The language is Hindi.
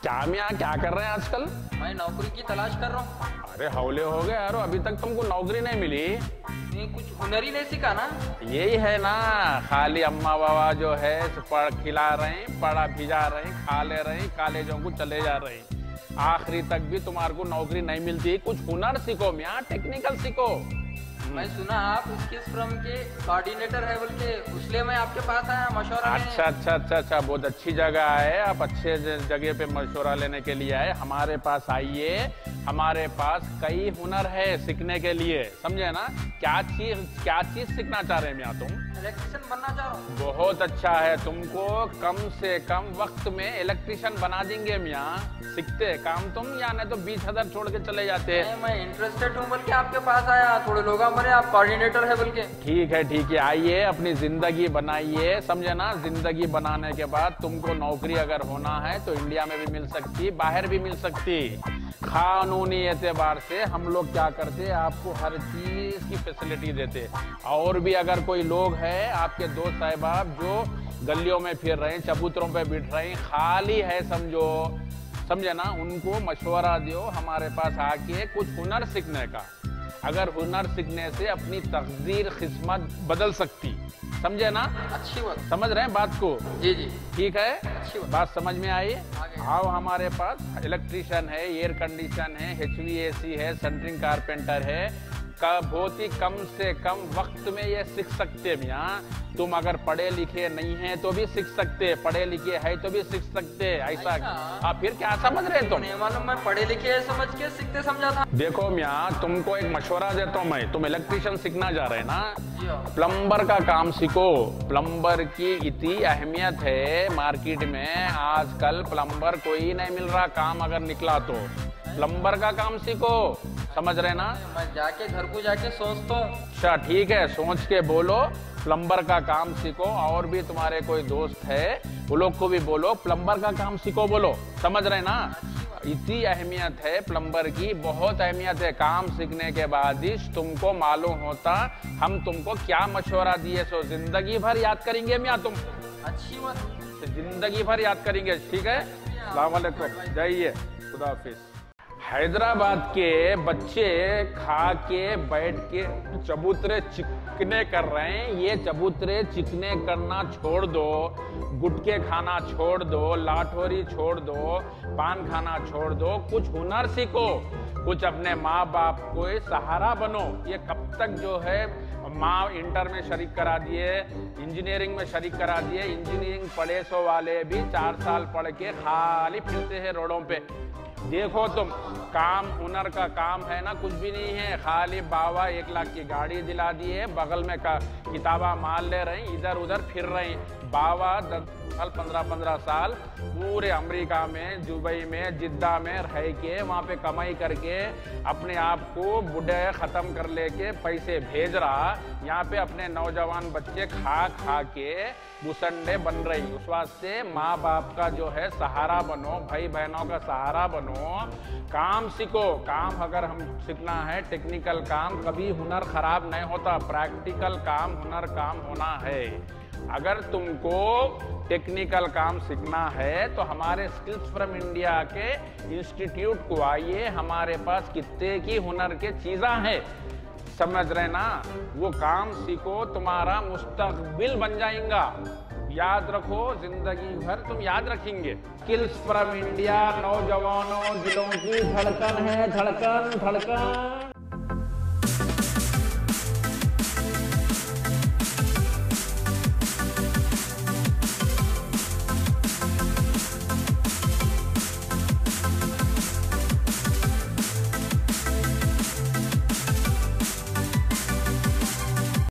क्या मियाँ, क्या कर रहे हैं आजकल? मैं नौकरी की तलाश कर रहा हूँ। अरे हौले हो गए यार, अभी तक तुमको नौकरी नहीं मिली? ये कुछ हुनर ही नहीं सीखा ना। यही है ना, खाली अम्मा बाबा जो है पढ़ खिला रहे हैं, पढ़ा भिजा रहे हैं, खा ले रहे हैं, कॉलेजों को चले जा रहे हैं, आखिरी तक भी तुम्हारे को नौकरी नहीं मिलती। कुछ हुनर सीखो मियाँ, टेक्निकल सीखो। मैं सुना आप स्किल्स फ्रॉम के कोऑर्डिनेटर है बोल के, इसलिए मैं आपके पास आया मशवरा लेने। अच्छा, बहुत अच्छी जगह है। आप अच्छे जगह पे मशवरा लेने के लिए आए, हमारे पास आइए। हमारे पास कई हुनर है सीखने के लिए, समझे ना? क्या चीज सीखना चाह रहे हैं मियाँ तुम? इलेक्ट्रिशियन बनना चाह रहा हूँ। बहुत अच्छा है, तुमको कम से कम वक्त में इलेक्ट्रिशियन बना देंगे मियाँ। सीखते काम तुम, या नहीं तो 20,000 छोड़ के चले जाते। मैं इंटरेस्टेड हूँ बोल के आपके पास आया, थोड़े लोग हमारे आप कोऑर्डिनेटर है बोल के। ठीक है, आइए, अपनी जिंदगी बनाइए, समझे ना? जिंदगी बनाने के बाद तुमको नौकरी अगर होना है तो इंडिया में भी मिल सकती, बाहर भी मिल सकती। कानूनी एतबार से हम लोग क्या करते, आपको हर चीज की फैसिलिटी देते। और भी अगर कोई लोग है आपके दोस्त साहब जो गलियों में फिर रहे हैं, चबूतरों पे बैठ रहे हैं, खाली है समझो, समझे ना? उनको मशवरा दो हमारे पास आके कुछ हुनर सीखने का। अगर हुनर सीखने से अपनी तकदीर किस्मत बदल सकती, समझे ना? अच्छी बात, समझ रहे हैं बात को? जी। ठीक है, अच्छी बात समझ में आई? आगे। आओ, हमारे पास इलेक्ट्रिशियन है, एयर कंडीशन है, HVAC है, सेंटरिंग कारपेंटर है। बहुत ही कम से कम वक्त में ये सीख सकते हैं मियाँ। तुम अगर पढ़े लिखे नहीं है तो भी सीख सकते, पढ़े लिखे है तो भी सीख सकते। ऐसा आप फिर क्या समझ रहे तुम? नहीं मालूम, मैं पढ़े लिखे समझ के सीखते समझा था। देखो मियाँ, तुमको एक मशवरा देता हूँ मैं। तुम इलेक्ट्रिशियन सीखना चाह रहे हैं ना? जी हाँ। प्लम्बर का काम सीखो। प्लम्बर की इतनी अहमियत है मार्केट में, आजकल प्लम्बर कोई नहीं मिल रहा काम अगर निकला तो। प्लम्बर का काम सीखो, समझ रहे ना? मैं जाके घर को जाके सोचता हूँ। अच्छा ठीक है, सोच के बोलो। प्लम्बर का काम सीखो। और भी तुम्हारे कोई दोस्त है वो लोग को भी बोलो प्लम्बर का काम सीखो, बोलो। समझ रहे ना? इतनी अहमियत है प्लम्बर की, बहुत अहमियत है। काम सीखने के बाद ही तुमको मालूम होता हम तुमको क्या मशवरा दिए, सो जिंदगी भर याद करेंगे मियाँ तुम। अच्छी बात, जिंदगी भर याद करेंगे। ठीक है, अस्सलाम वालेकुम, जाइए, खुदा हाफिज। हैदराबाद के बच्चे खा के बैठ के चबूतरे चिकने कर रहे हैं। ये चबूतरे चिकने करना छोड़ दो, गुटखे खाना छोड़ दो, लाठोरी छोड़ दो, पान खाना छोड़ दो, कुछ हुनर सीखो, कुछ अपने माँ बाप को सहारा बनो। ये कब तक जो है, माँ इंटर में शरीक करा दिए, इंजीनियरिंग में शरीक करा दिए। इंजीनियरिंग पढ़े सो वाले भी 4 साल पढ़ के खाली फिरते हैं रोडों पे। देखो तुम, काम हुनर का काम है ना, कुछ भी नहीं है। खाली बाबा 1 लाख की गाड़ी दिला दी है, बगल में किताबा माल ले रहे हैं, इधर उधर फिर रहे हैं। बाबा 10 साल 15 साल पूरे अमेरिका में, दुबई में, जिद्दा में रह के वहाँ पे कमाई करके अपने आप को बुढ़े ख़त्म कर लेके पैसे भेज रहा। यहाँ पे अपने नौजवान बच्चे खा के गुसंडे बन रही। उस वास्ते माँ बाप का जो है सहारा बनो, भाई बहनों का सहारा बनो, काम सीखो। काम अगर हम सीखना है, टेक्निकल काम, कभी हुनर खराब नहीं होता। प्रैक्टिकल काम, हुनर काम होना है। अगर तुमको टेक्निकल काम सीखना है तो हमारे स्किल्स फ्रॉम इंडिया के इंस्टीट्यूट को आइए। हमारे पास कितने की हुनर के चीज़ें हैं, समझ रहे ना? वो काम सीखो, तुम्हारा मुस्तकबिल बन जाएगा। याद रखो, जिंदगी भर तुम याद रखेंगे। स्किल्स फ्रॉम इंडिया नौजवानों दिलों की धड़कन है, धड़कन धड़कन।